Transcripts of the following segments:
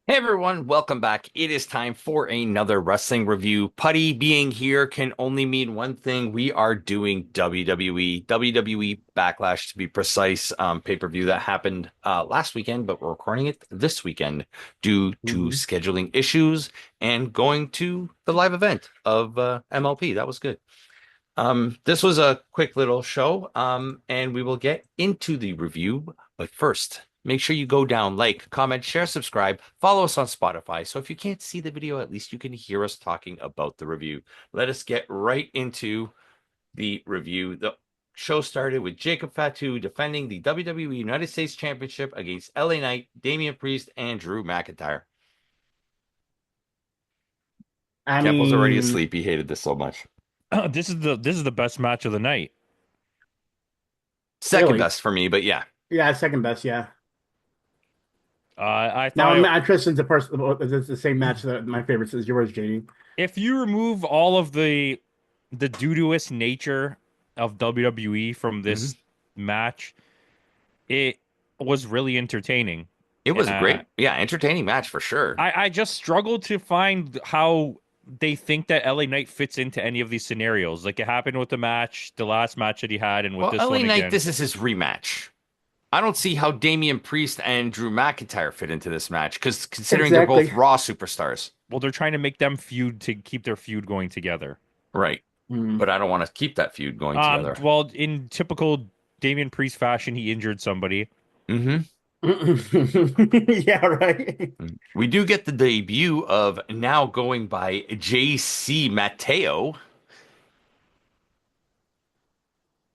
Hey everyone, welcome back. It is time for another wrestling review. Putty being here can only mean one thing. We are doing WWE Backlash to be precise, pay-per-view that happened last weekend, but we're recording it this weekend due to Mhm. scheduling issues and going to the live event of MLP. That was good. This was a quick little show, and we will get into the review. But first, make sure you go down, like, comment, share, subscribe, follow us on Spotify. So if you can't see the video, at least you can hear us talking about the review. Let us get right into the review. The show started with Jacob Fatu defending the WWE United States Championship against LA Knight, Damian Priest, and Drew McIntyre. I Campbell's already mean, asleep. He hated this so much. This is the best match of the night. Second really, best for me, but yeah. yeah, second best, yeah. I Now thought I'm interested in the first. It's the same match that my favorite is yours, JD. if you remove all of the doo-dooist nature of WWE from Mhm. this match, it was really entertaining. It was a Uh, great, yeah, entertaining match for sure. I just struggled to find how they think that LA Knight fits into any of these scenarios. Like it happened with the last match that he had, and with Well, this LA one Knight, again. this is his rematch. I don't see how Damian Priest and Drew McIntyre fit into this match because considering they're both Exactly. Raw superstars. Well, they're trying to make them feud to keep their feud going together. Right. Mm. But I don't want to keep that feud going together. Well, in typical Damian Priest fashion, he injured somebody. Hmm. Yeah, right. We do get the debut of now going by JC Mateo,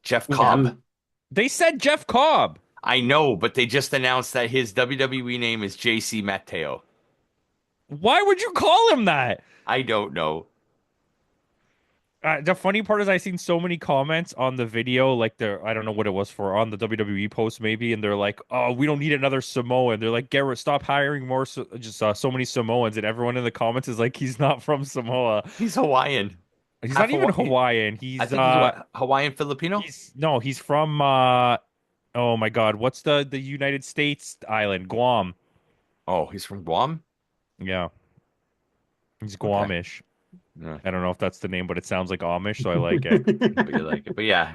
Jeff Okay, Cobb. They said Jeff Cobb. I know, but they just announced that his WWE name is JC Mateo. Why would you call him that? I don't know. The funny part is I've seen so many comments on the video, like I don't know what it was for, on the WWE post maybe, and they're like, "Oh, we don't need another Samoan." They're like, "Garrett, stop hiring more, so many Samoans." And everyone in the comments is like, "He's not from Samoa. He's Hawaiian. He's Half not even Hawaii. Hawaiian. I think he's what, Hawaiian Filipino. He's no, he's from oh my God, what's the United States island? Guam. Oh, he's from Guam. Yeah, he's Okay. Guamish. Yeah, I don't know if that's the name, but it sounds like Amish, so I like it." but you like it. But yeah,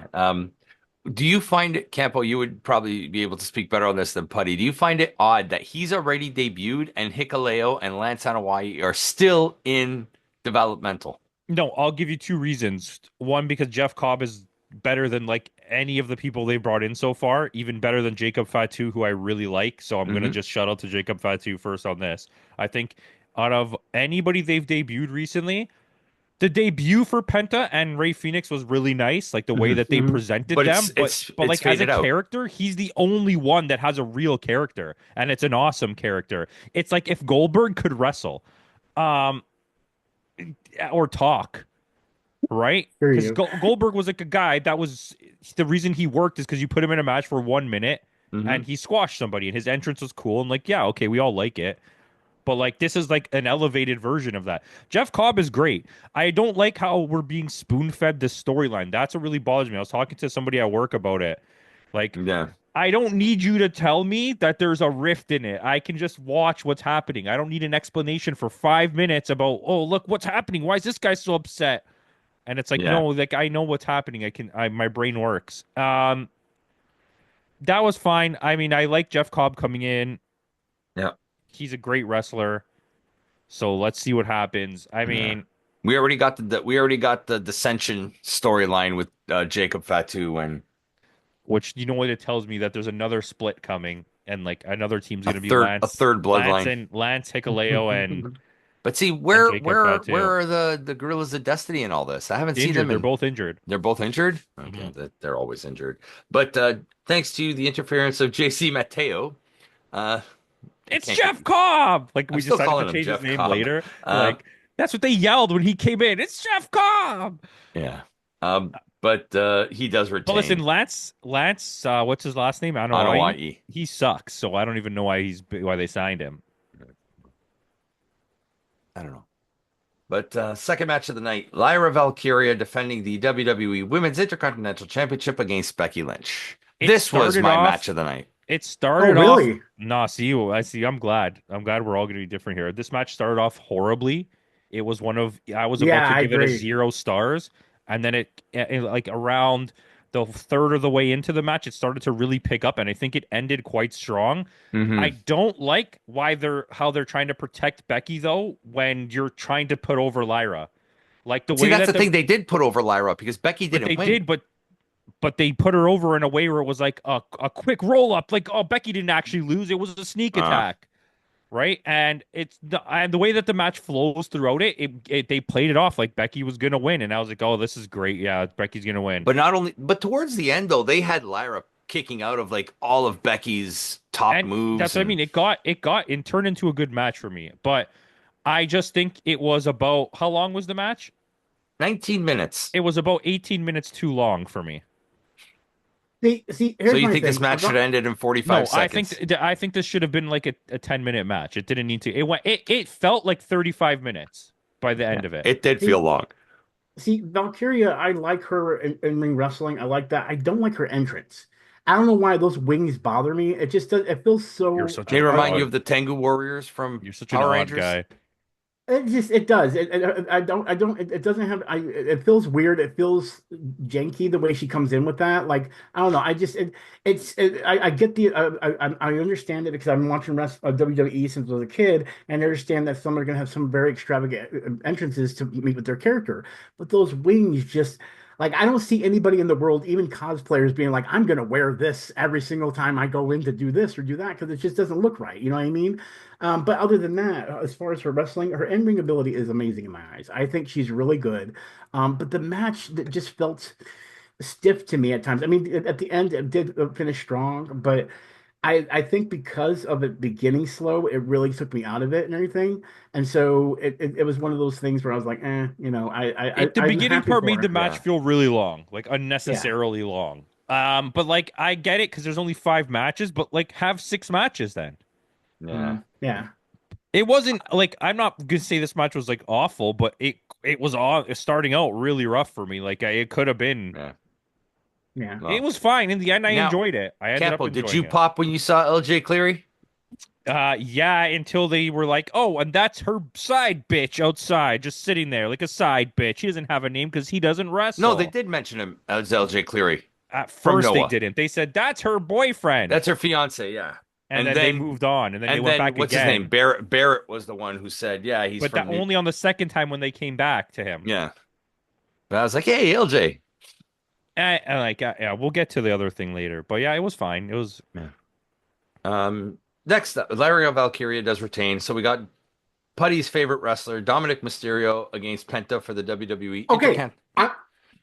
do you find it, Campo? You would probably be able to speak better on this than Putty. Do you find it odd that he's already debuted and Hikaleo and Lance Hawaii are still in developmental? No, I'll give you two reasons. One, because Jeff Cobb is better than like any of the people they brought in so far, even better than Jacob Fatu, who I really like. So I'm gonna Hmm. just shout out to Jacob Fatu first on this. I think out of anybody they've debuted recently, the debut for Penta and Ray Phoenix was really nice, like the way Hmm. that they Mhm. presented But them. But it's like as a faded out. character, he's the only one that has a real character, and it's an awesome character. It's like if Goldberg could wrestle, um, or talk, right? Hear Because you. Goldberg was like a guy that was the reason he worked is because you put him in a match for 1 minute Hmm. and he squashed somebody and his entrance was cool and like yeah, okay, we all like it. But like this is like an elevated version of that. Jeff Cobb is great. I don't like how we're being spoon-fed this storyline. That's what really bothers me. I was talking to somebody at work about it. Like Yeah. I don't need you to tell me that there's a rift in it. I can just watch what's happening. I don't need an explanation for 5 minutes about, oh, look what's happening. Why is this guy so upset? And it's like, Yeah. no, like I know what's happening. My brain works. That was fine. I mean, I like Jeff Cobb coming in. Yeah. He's a great wrestler. So let's see what happens. I Yeah. mean, We already got the dissension storyline with Jacob Fatu and which you know what it tells me that there's another split coming, and like another team's gonna be a third bloodline. Lance Hikaleo But see, and Jacob Fatu. where are the Gorillas of Destiny and all this? I haven't seen Injured. them They're in. both injured. They're both injured. Okay, Hmm. they're always injured. But thanks to the interference of JC Mateo, uh, I It's can't get. Jeff Cobb. Like I'm we still decided to calling him change his Jeff name Cobb. later. Um, Like that's what they yelled when he came in. It's Jeff Cobb. yeah. But he does But listen, retain Lance, what's his last name? on Hawaii. Hawaii. He sucks. So I don't even know why they signed him. I don't know. But second match of the night, Lyra Valkyria defending the WWE Women's Intercontinental Championship against Becky Lynch. It This was started my match off of the night. It Oh, started off. really? Nah, see, I see. I'm glad. I'm glad we're all going to be different here. This match started off horribly. It was one of. I was about Yeah, to I give it a agree. 0 stars, and then like around the third of the way into the match, it started to really pick up, and I think it ended quite strong. I Hmm. don't like how they're trying to protect Becky though when you're trying to put over Lyra. Like the See, way that's that the thing. They did put over Lyra because Becky but they didn't win. did, but they put her over in a way where it was like a quick roll up. Like, oh, Becky didn't actually lose. It was a sneak Uh, attack, right? And the way that the match flows throughout they played it off like Becky was gonna win, and I was like, oh, this is great. Yeah, Becky's gonna win. but not only, but towards the end though, they had Lyra kicking out of like all of Becky's top And that's moves, what I and mean. It turned into a good match for me. But I just think it was about how long was the match? 19 minutes. It was about 18 minutes too long for me. See, So here's you my think this thing. match should have ended in 45 No, I think seconds? I think this should have been like a 10-minute match. It didn't need to. It felt like 35 minutes by the Yeah, end of it. it did feel See, long. see, Valkyria, I like her in ring wrestling. I like that. I don't like her entrance. I don't know why those wings bother me. It just does. It feels You're so. such They an remind you odd of the Tengu Warriors from you're such an Power odd Rangers. guy. It does. I don't. It doesn't have. It feels weird. It feels janky the way she comes in with that. Like I don't know. I just I get the. I understand it because I've been watching WWE since I was a kid, and I understand that some are gonna have some very extravagant entrances to meet with their character. But those wings just. Like I don't see anybody in the world, even cosplayers, being like, "I'm gonna wear this every single time I go in to do this or do that," because it just doesn't look right. You know what I mean? But other than that, as far as her wrestling, her in-ring ability is amazing in my eyes. I think she's really good. But the match that just felt stiff to me at times. I mean, at the end, it did finish strong, but I think because of it beginning slow, it really took me out of it and everything. And so it was one of those things where I was like, The I'm beginning happy part made for the her. match Yeah. feel really long, like Yeah. unnecessarily long. But like I get it because there's only 5 matches, but like have 6 matches then. Yeah. Yeah. It wasn't like I'm not gonna say this match was like awful, but it was starting out really rough for me. Like it could have been. Yeah. Yeah. It Well, was fine in the end. I now, enjoyed it. I ended up Campo, did enjoying you it. pop when you saw LJ Cleary? Yeah, until they were like, oh, and that's her side bitch outside, just sitting there like a side bitch. He doesn't have a name because he doesn't No, they wrestle. did mention him as LJ Cleary At from first, they Noah. didn't. They said that's her boyfriend, That's her fiance, yeah. and And then they then moved on, and then they and went then back what's his name? again. Barrett was the one who said, "Yeah, he's But that from New." only on the second time when they came back to him. Yeah. But I was like, "Hey, LJ." And like, yeah, we'll get to the other thing later. But yeah, it was fine. It was. Yeah. Next up, Lario Valkyria does retain. So we got Putty's favorite wrestler, Dominic Mysterio, against Penta for the WWE Okay. Intercon.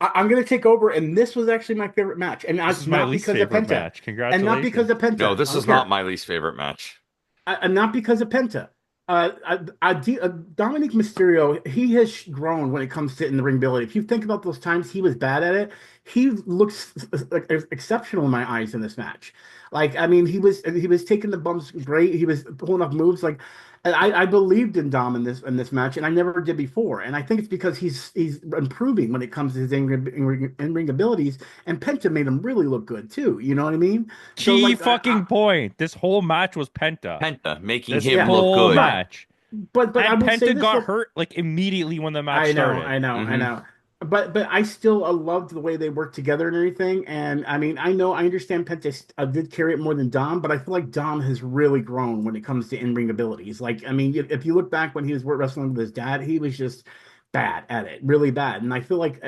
I'm going to take over, and this was actually my favorite match, and This is my not least because of favorite Penta, match. and not because Congratulations. of No, Penta. this I was don't not care. my least favorite match. And not because of Penta. Dominic Mysterio, he has grown when it comes to in the ring ability. If you think about those times he was bad at it, he looks like exceptional in my eyes in this match. Like, I mean, he was taking the bumps great. He was pulling off moves. Like, I believed in Dom in this match, and I never did before. And I think it's because he's improving when it comes to his in ring abilities. And Penta made him really look good too. You know what I mean? So Key like, fucking point. This whole match was Penta. Penta making This him yeah, look whole good. right. match. But I And will say Penta this got though. hurt like immediately when the match I know, started. I know, I Hmm. know. But I still loved the way they worked together and everything. And I mean, I understand Penta did carry it more than Dom, but I feel like Dom has really grown when it comes to in-ring abilities. Like, I mean, if you look back when he was wrestling with his dad, he was just bad at it, really bad. And I feel like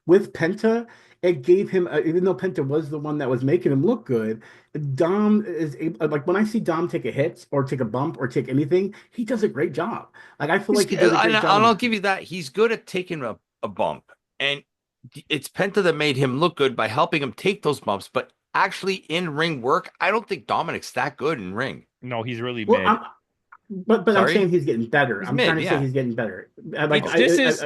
with Penta, it gave him, even though Penta was the one that was making him look good, Dom is like when I see Dom take a hit or take a bump or take anything, he does a great job. Like I feel like he does a And great job in I'll that. give you that. He's good at taking a bump. And it's Penta that made him look good by helping him take those bumps. But actually, in ring work, I don't think Dominic's that good in ring. No, he's really Well, mid. but I'm Sorry? saying he's getting better. He's I'm trying mid, to say yeah. he's getting better. Like It's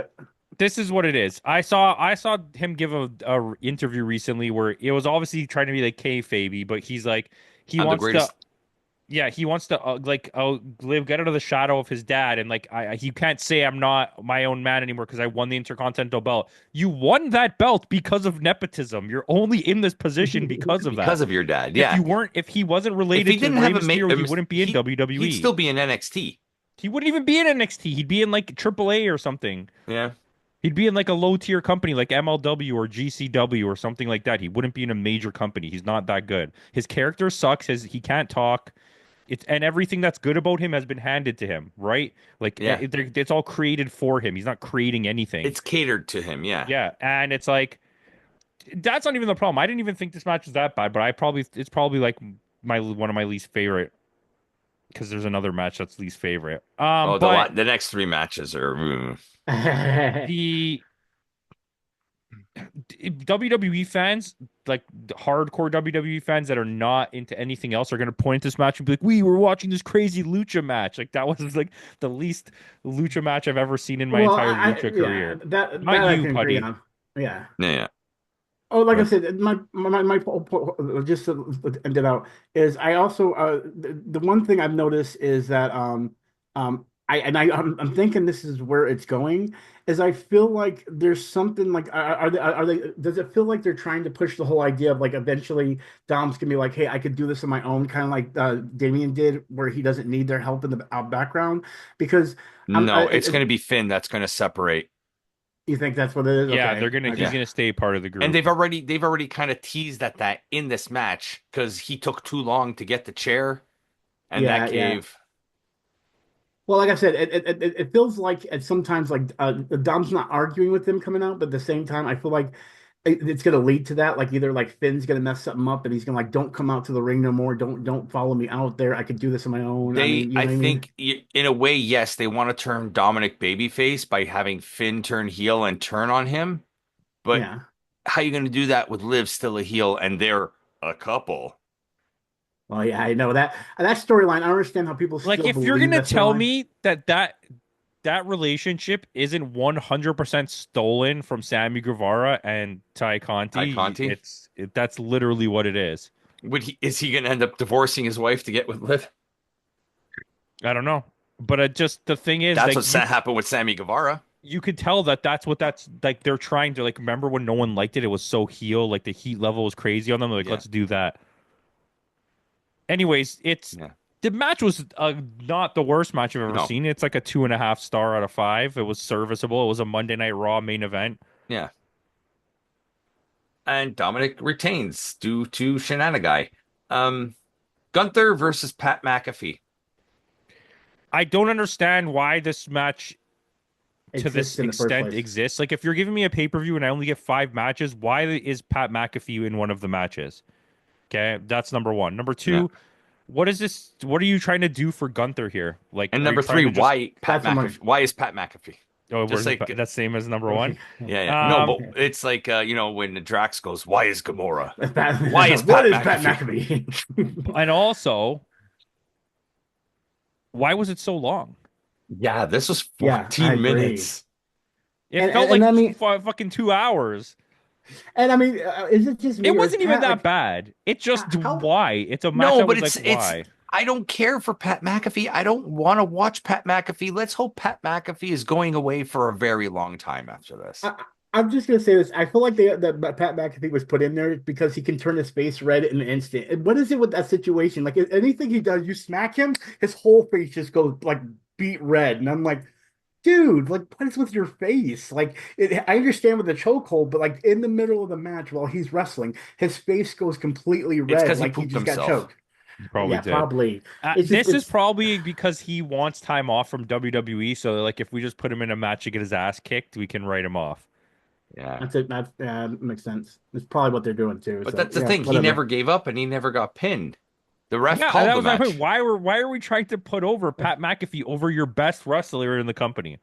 this is what it is. I saw him give a interview recently where it was obviously trying to be like kayfabe, but he's like he I'm the wants to greatest. Yeah, he wants to get out of the shadow of his dad, and like he can't say I'm not my own man anymore because I won the Intercontinental belt. You won that belt because of nepotism. You're only in this position because of because that. of your dad. Yeah. If he wasn't If he related to didn't Rey have Mysterio, he wouldn't be in he'd WWE. still be in NXT. He wouldn't even be in NXT. He'd be in like AAA or something. Yeah. He'd be in like a low tier company like MLW or GCW or something like that. He wouldn't be in a major company. He's not that good. His character sucks. He can't talk. And everything that's good about him has been handed to him, right? Like Yeah. it's all created for him. He's not creating anything. It's catered to him. Yeah. Yeah, and it's like that's not even the problem. I didn't even think this match was that bad, but it's probably like my one of my least favorite because there's another match that's least favorite. Oh, But the next three matches are. the WWE fans, like hardcore WWE fans that are not into anything else, are going to point at this match and be like, "We were watching this crazy lucha match." Like that was like the least lucha match I've ever seen in my Well, entire lucha yeah, career. that Not I you, can agree Putty. on. Yeah. Yeah. Oh, like I But said, my just to end it out is I also the one thing I've noticed is that I'm thinking this is where it's going is I feel like there's something like are they does it feel like they're trying to push the whole idea of like eventually Dom's gonna be like, hey, I could do this on my own, kind of like Damien did, where he doesn't need their help in the background because no, it's going to be Finn that's going to separate. you think that's what it is? Yeah, Okay, he's Yeah. gonna stay part of the And group. they've already kind of teased at that in this match because he took too long to get the chair, and that yeah. gave. Well, like I said, it feels like at sometimes like Dom's not arguing with them coming out, but at the same time, I feel like it's going to lead to that. Like either like Finn's going to mess something up, and he's going to like, don't come out to the ring no more. Don't follow me out there. I could do this on my own. I mean, you I know what I mean? think, in a way, yes, they want to turn Dominic babyface by having Finn turn heel and turn on him. But Yeah. how are you going to do that with Liv still a heel and they're a couple? Well, yeah, I know that storyline. I don't understand how people Like still if you're believe gonna that tell storyline. me that relationship isn't 100% stolen from Sammy Guevara and Ty Ty Conti, Conti? that's literally what it is. Is he going to end up divorcing his wife to get with Liv? I don't know, but just the thing is, That's like what happened with Sammy Guevara. you could tell that's what that's like. They're trying to like. Remember when no one liked it? It was so heel, like the heat level was crazy on them. They're like, Yeah. let's do that. Anyways, Yeah. the match was not the worst match I've ever No. seen. It's like a 2.5 star out of 5. It was serviceable. It was a Monday Night Raw main event. Yeah. And Dominic retains due to Shenanigan. Gunther versus Pat McAfee. I don't understand why this match to this Exists in the first extent place. exists. Like if you're giving me a pay-per-view and I only get 5 matches, why is Pat McAfee in one of the matches? Okay, that's number one. Number Yeah. two, what is this? What are you trying to do for Gunther here? Like, And are you number trying three, to just? That's what Why is Pat McAfee? Oh, Just like that's same as number one. yeah. No, Um, but it's like when Drax goes, "Why is Gamora? Pat, Why is what Pat is Pat McAfee?" McAfee? and also, why was it so long? Yeah, this was Yeah, I 14 agree. minutes. It And, felt and, and like I mean, fucking 2 hours. and I mean, is it just me It or is wasn't even Pat that like bad. It just how? why? It's a match No, that but was like it's why? I don't care for Pat McAfee. I don't want to watch Pat McAfee. Let's hope Pat McAfee is going away for a very long time after this. I'm just gonna say this. I feel like that Pat McAfee was put in there because he can turn his face red in an instant. And what is it with that situation? Like anything he does, you smack him, his whole face just goes like beet red, and I'm like, dude, like what is with your face? Like I understand with the chokehold, but like in the middle of the match while he's wrestling, his face goes completely It's red, because he like he pooped just got himself. choked. He probably Yeah, did. probably. It's just This is it's probably because he wants time off from WWE. So like, if we just put him in a match to get his ass kicked, we can write him off. Yeah. that's it. That's that makes sense. It's probably what they're doing too. But So that's the yeah, thing. He whatever. never gave up and he never got pinned. The ref Yeah, called that the was my point. match. Why are we trying to put over Pat McAfee over your best wrestler in the company?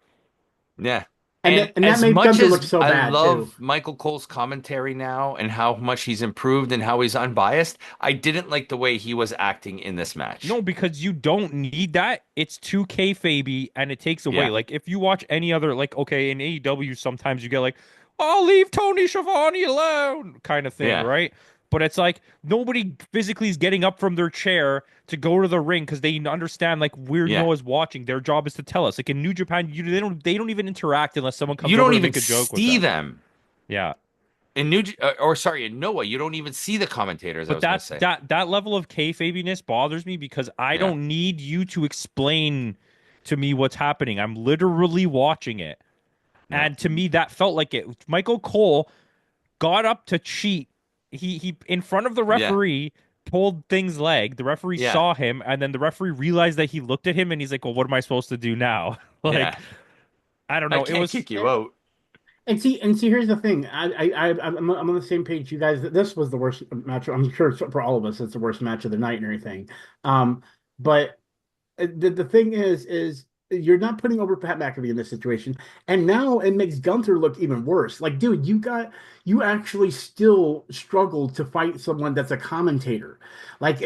Yeah. And And that as made much Gunther look as so I bad too. love Michael Cole's commentary now and how much he's improved and how he's unbiased, I didn't like the way he was acting in this match. No, because you don't need that. It's 2K and it takes away. Yeah. Like if you watch any other, like okay, in AEW, sometimes you get like, "I'll leave Tony Schiavone alone" kind of thing, Yeah. right? But it's like nobody physically is getting up from their chair to go to the ring because they understand like we're Yeah. is watching. Their job is to tell us. Like in New Japan, they don't even interact unless someone You comes over don't to even make a joke with see them. them Yeah. in in Noah. You don't even see the commentators. I But was gonna that say. that that level of kayfabiness bothers me because I Yeah. don't need you to explain to me what's happening. I'm literally watching it. Yeah. And to me, that felt like it. Michael Cole got up to cheat. He in front of the Yeah. referee pulled Thing's leg. The referee Yeah. saw him, and then the referee realized that he looked at him, and he's like, "Well, what am I supposed to do now?" Yeah. Like, I don't I know. It can't was kick you out. And see, here's the thing. I'm on the same page. You guys, this was the worst match. I'm sure for all of us, it's the worst match of the night and everything. But the thing is you're not putting over Pat McAfee in this situation, and now it makes Gunther look even worse. Like, dude, you actually still struggle to fight someone that's a commentator. Like,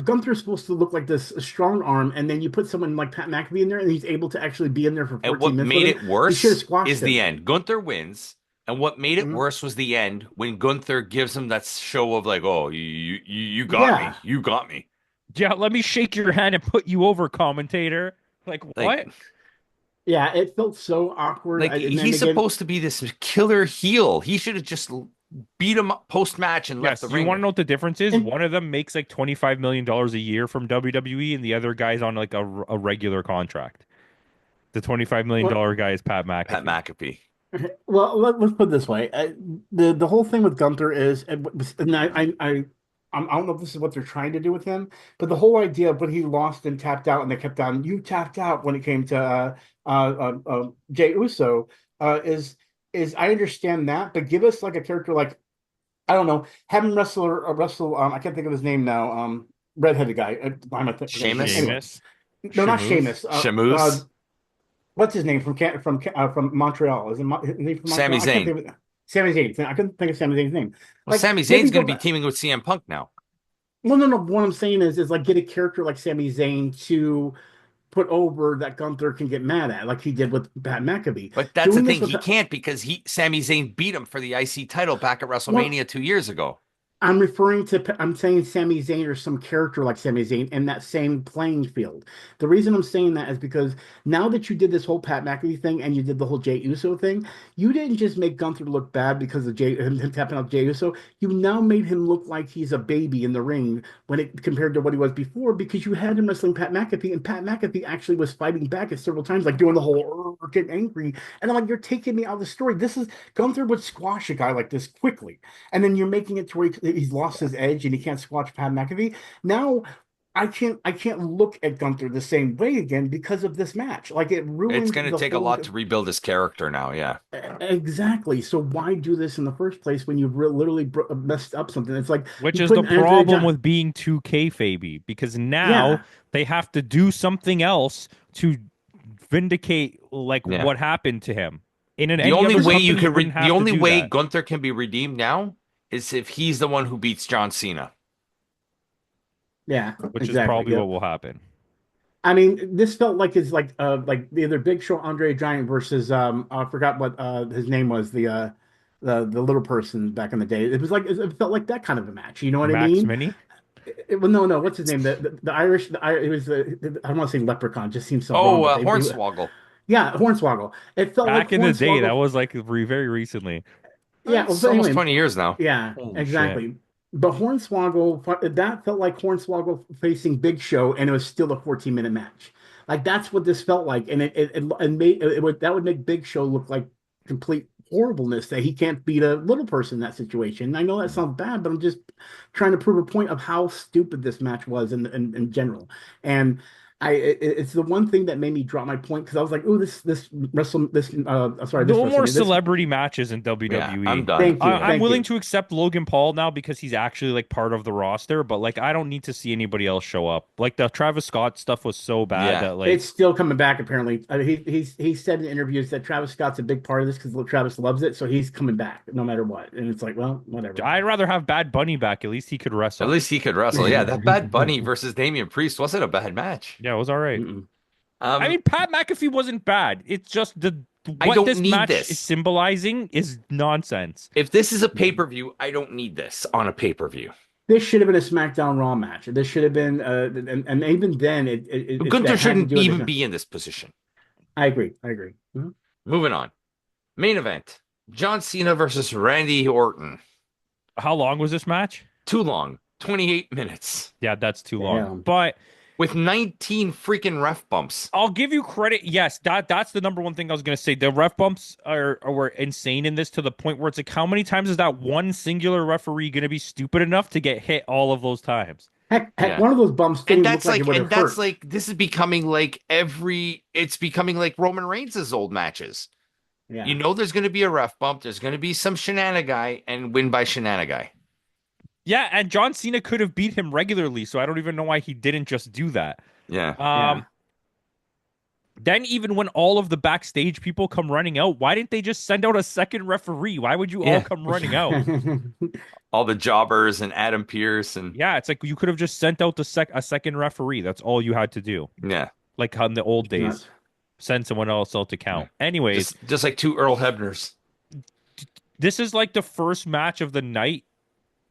Gunther's supposed to look like this strong arm, and then you put someone like Pat McAfee in there, and he's able to actually be in there for And 14 what minutes with made him. it You should have worse squashed is the him. end. Gunther wins. And what made it Mhm. worse was the end when Gunther gives him that show of like, oh, you got Yeah, me. You got me. yeah. Let me shake your hand and put you over, commentator. Like Like, what? yeah, it felt so awkward. And then he's again, supposed to be this killer heel. He should have just beat him up post match and left the Yes, you want ring. to know what the difference is? and One of them makes like $25 million a year from WWE, and the other guy's on like a regular contract. The $25 million well, guy is Pat Pat McAfee. McAfee. well, let's put it this way. The whole thing with Gunther is, and I don't know if this is what they're trying to do with him, but the whole idea of when he lost and tapped out, and they kept on, you tapped out when it came to Jey Uso, is I understand that, but give us like a character like, I don't know, have him wrestle. I can't think of his name now. Redheaded guy. Why am I forgetting his name? Sheamus? Anyway, Sheamus, no, not Shamoose, Sheamus. Shamoose? What's his name from Montreal? Is he from Sami Montreal? I can't Zayn. think of it. Sami Zayn. I couldn't think of Sami Zayn's name. Well, Like Sami maybe Zayn's going go to be back. teaming with CM Punk now. Well, no, no. What I'm saying is like get a character like Sami Zayn to put over that Gunther can get mad at, like he did with Pat McAfee. But that's the Doing this thing. with He can't because Sami Zayn beat him for the IC title back at well, WrestleMania 2 years ago. I'm saying Sami Zayn or some character like Sami Zayn in that same playing field. The reason I'm saying that is because now that you did this whole Pat McAfee thing and you did the whole Jey Uso thing, you didn't just make Gunther look bad because of him tapping out Jey Uso. You now made him look like he's a baby in the ring when it compared to what he was before because you had him wrestling Pat McAfee and Pat McAfee actually was fighting back at several times, like doing the whole getting angry. And I'm like, you're taking me out of the story. This is Gunther would squash a guy like this quickly and then you're making it to where he's lost his edge and he can't squash Pat McAfee. Now I can't look at Gunther the same way again because of this match. Like it It's ruined going to the take a whole lot to rebuild his character now. Yeah. exactly. So why do this in the first place when you've literally messed up something? It's like which you is the put Andre problem John. with being 2K because now Yeah, they have to do something else to vindicate like Yeah. what happened to him. In The any only other way you company, you could, wouldn't the have to only do way that, Gunther can be redeemed now is if he's the one who beats John Cena. yeah, which is exactly. probably what Yep. will happen. I mean, this felt like it's like either Big Show Andre Giant versus I forgot what his name was the little person back in the day. It was like it felt like that kind of a match. You know what I Max mean? Mini? Well, no, what's his name? The Irish, it was I don't want to say leprechaun, just seems so wrong, Oh, but Hornswoggle. yeah, Hornswoggle. It felt like Back in the day, that Hornswoggle. was like very recently. Yeah, well, It's so almost anyway, 20 years now. yeah, Holy shit. exactly. But Hornswoggle, that felt like Hornswoggle facing Big Show, and it was still a 14-minute match. Like that's what this felt like, and it made it would that would make Big Show look like complete horribleness that he can't beat a little person in that situation. I know that sounds bad, but I'm just trying to prove a point of how stupid this match was in general. And it's the one thing that made me drop my point because I was like, oh, this No more WrestleMania, this. celebrity matches in Yeah, I'm WWE. done. Thank you, I'm thank willing you. to accept Logan Paul now because he's actually like part of the roster, but like I don't need to see anybody else show up. Like the Travis Scott stuff was so bad Yeah. that It's like still coming back, apparently. He said in interviews that Travis Scott's a big part of this because Travis loves it, so he's coming back no matter what. And it's like, well, whatever. I'd rather have Bad Bunny back. At least he could At wrestle. least he could wrestle. Yeah, that Bad Bunny versus Damian Priest wasn't a bad match. Yeah, it was all right. Mm-mm. I Um, mean, Pat McAfee wasn't bad. It's just the I what don't this need match is this. symbolizing is nonsense. If this is a pay-per-view, I don't need this on a pay-per-view. This should have been a SmackDown Raw match. This should have been, and even then, it Gunther had to shouldn't do even it. be in this position. I agree. I agree. Mhm. Moving on. Main event. John Cena versus Randy Orton. How long was this match? Too long. 28 minutes. Yeah, that's too long. Damn. But With 19 freaking ref bumps. I'll give you credit. Yes, that's the number one thing I was gonna say. The ref bumps were insane in this, to the point where it's like, how many times is that one singular referee gonna be stupid enough to get hit all of those times? Heck, Yeah. one of those bumps didn't And even that's look like it like, would and have that's hurt. like, this is becoming like it's becoming like Roman Reigns' old matches. Yeah. You know, there's going to be a ref bump. There's going to be some shenanigan and win by shenanigan. Yeah, and John Cena could have beat him regularly, so I don't even know why he didn't just do that. Yeah. Um, Then even when all of the backstage people come running out, why didn't they just send out a second referee? Why would you all Yeah. come running out? All the jobbers and Adam Pearce and Yeah, it's like you could have just sent out a second referee. That's all you had to do. yeah. Like on the old days, Nuts. send someone else out to count. Anyways, Just like two Earl Hebners. this is like the first match of the night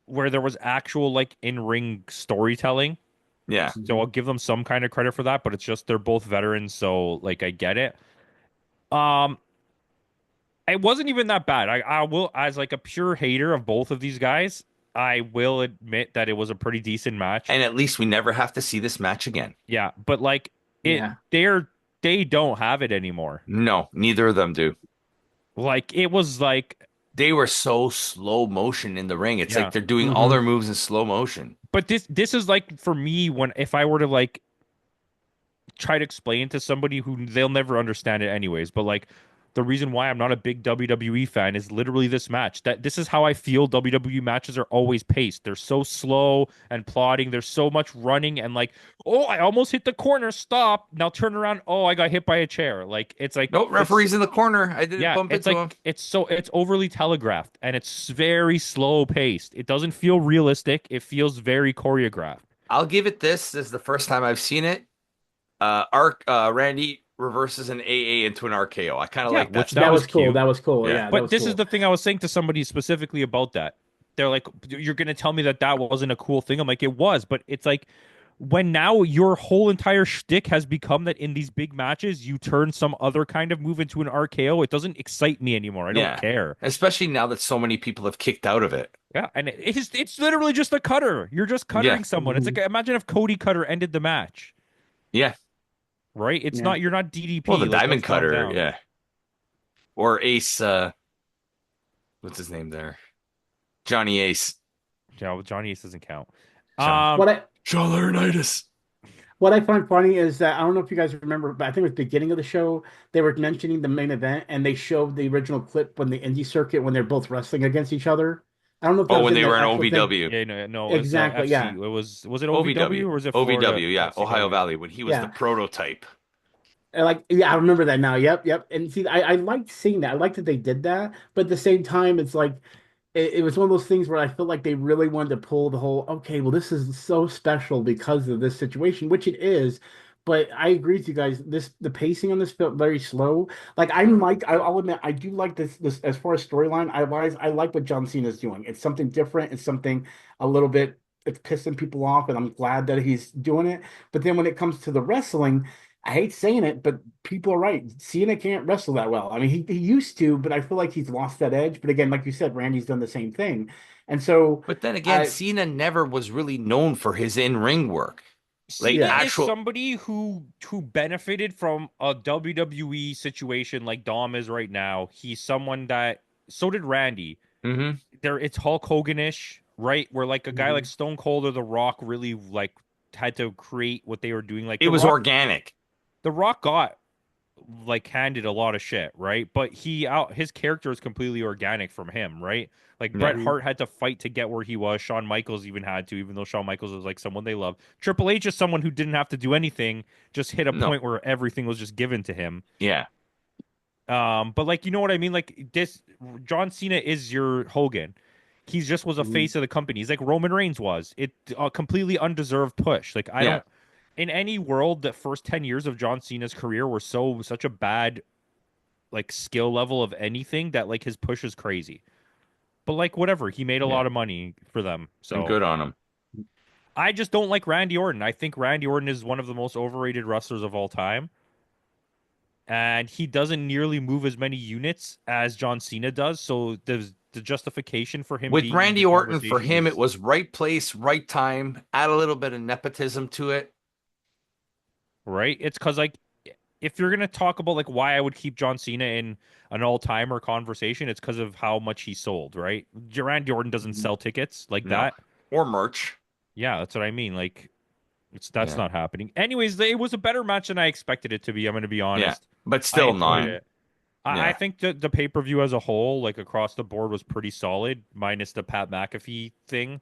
where there was actual like in-ring storytelling. Yeah. So I'll give them some kind of credit for that, but it's just they're both veterans, so like I get it. Um, it wasn't even that bad. I will, as like a pure hater of both of these guys, I will admit that it was a pretty decent match. And at least we never have to see this match again. Yeah, but like it, Yeah. they don't have it anymore. No, neither of them do. Like it was like, They were so slow motion in the ring. It's Yeah. like they're doing all their moves in slow motion. but this is like for me when if I were to like try to explain to somebody who they'll never understand it anyways, but like the reason why I'm not a big WWE fan is literally this match. That this is how I feel WWE matches are always paced. They're so slow and plodding. There's so much running and like, oh, I almost hit the corner. Stop. Now turn around. Oh, I got hit by a chair. Like it's like Nope, referee's in the corner. I didn't bump it's into like him. it's overly telegraphed and it's very slow paced. It doesn't feel realistic. It feels very choreographed. I'll give it this. This is the first time I've seen it. Randy reverses an AA into an RKO. I kind of Yeah, like that. which stuff. that That was was cool. cute. That was cool. Yeah. Yeah, that But was this cool. is the thing I was saying to somebody specifically about that. They're like, you're going to tell me that that wasn't a cool thing. I'm like, it was, but it's like when now your whole entire shtick has become that in these big matches, you turn some other kind of move into an RKO. It doesn't excite me anymore. I don't Yeah. care. Especially now that so many people have kicked out of it. Yeah, and it's literally just a cutter. You're just cuttering Yeah. someone. It's like imagine if Cody Cutter ended the match, Yeah. right? It's Yeah. not you're not DDP. Well, the like, Diamond let's calm Cutter. down. Yeah. Or Ace. What's his name there? Johnny Ace. Yeah, well, Johnny Ace doesn't count. John- What I John Laurinaitis. what I find funny is that I don't know if you guys remember, but I think it was the beginning of the show. They were mentioning the main event, and they showed the original clip when the indie circuit when they're both wrestling against each other. I don't know if that Oh, was when they that were in actual thing. OVW. Yeah, no, it was, Exactly, FC. yeah. Was it OVW or was it Florida? OVW, yeah. FCW? Ohio Valley, when he was Yeah. the prototype. And like, yeah, I remember that now. Yep. And see, I liked seeing that. I liked that they did that, but at the same time, it's like it was one of those things where I feel like they really wanted to pull the whole, okay, well, this is so special because of this situation, which it is. But I agree with you guys. The pacing on this felt very slow. Like I'll admit, I do like this as far as storyline. I like what John Cena is doing. It's something different. It's something a little bit. It's pissing people off, and I'm glad that he's doing it. But then when it comes to the wrestling, I hate saying it, but people are right. Cena can't wrestle that well. I mean, he used to, but I feel like he's lost that edge. But again, like you said, Randy's done the same thing. And so, But then again, I- Cena never was really known for his in-ring work. Like Cena actual- is somebody who benefited from a WWE situation like Dom is right now. He's someone that so did Randy. Mm-hmm. It's Hulk Hogan-ish, right? Where like a guy Mhm. like Stone Cold or The Rock really like had to create what they were doing. Like It The was Rock, organic. The Rock got like handed a lot of shit, right? But his character is completely organic from him, right? Like Bret Yeah. Hart had to fight to get where he was. Shawn Michaels even had to, even though Shawn Michaels was like someone they love. Triple H is someone who didn't have to do anything, just hit a No. point where everything was just given to him. Yeah. But like you know what I mean? Like this John Cena is your Hogan. He just was a Mhm. face of the company. He's like Roman Reigns was. It a completely undeserved push. Like I Yeah. don't in any world, the first 10 years of John Cena's career were such a bad like skill level of anything that like his push is crazy. But like whatever, he made a Yeah, lot of money for them. and So good on him. I just don't like Randy Orton. I think Randy Orton is one of the most overrated wrestlers of all time. And he doesn't nearly move as many units as John Cena does. So the justification for him With being in the Randy Orton, for conversation him, it is was right place, right time. Add a little bit of nepotism to it. right. It's because like if you're gonna talk about like why I would keep John Cena in an all-timer conversation, it's because of how much he sold, right? Randy Orton doesn't Mhm. sell tickets like No, that. or merch. Yeah, that's what I mean. Like that's Yeah, not happening. Anyways, it was a better match than I expected it to be. I'm gonna be yeah, honest. but I still enjoyed not. it. I Yeah, think the pay-per-view as a whole, like across the board, was pretty solid, minus the Pat McAfee thing.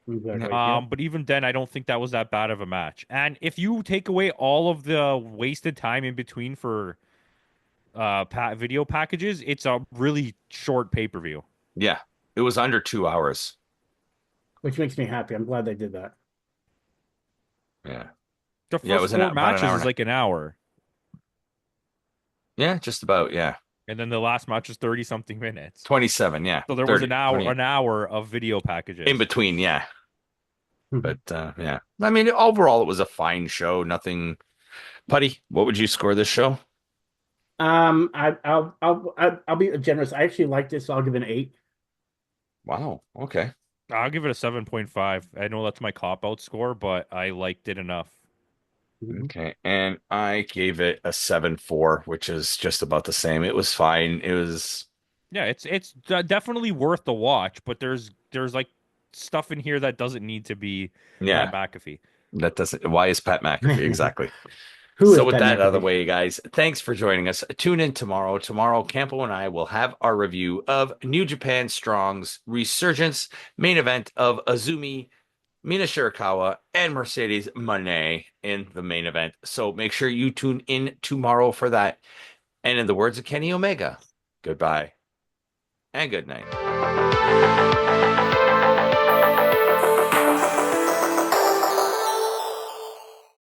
yeah. Exactly. Yep. But even then, I don't think that was that bad of a match. And if you take away all of the wasted time in between for video packages, it's a really short pay-per-view. Yeah. It was under 2 hours. Which makes me happy. I'm glad they did that. Yeah, The yeah. It first was four about an matches hour is and a. like an hour, Yeah, just about. Yeah, and then the last match is 30 something minutes. 27. Yeah, So there was 30, an 28 hour of video in packages. between. Yeah, Mhm. but yeah. I mean, overall, it was a fine show. Nothing. Putty, what would you score this show? I'll be generous. I actually like this, so I'll give it an 8. Wow. Okay. I'll give it a 7.5. I know that's my cop-out score, but I liked it enough. Mhm. Okay. And I gave it a 7.4, which is just about the same. It was fine. It was, Yeah, it's definitely worth the watch, but there's like stuff in here that doesn't need to be Pat yeah, McAfee. that doesn't, why is Pat McAfee? Exactly. Who So is with Pat that out of the McAfee? way, guys, thanks for joining us. Tune in tomorrow. Tomorrow, Campo and I will have our review of New Japan Strong's resurgence main event of Azumi, Mina Shirakawa, and Mercedes Moné in the main event. So make sure you tune in tomorrow for that. And in the words of Kenny Omega, goodbye and good night.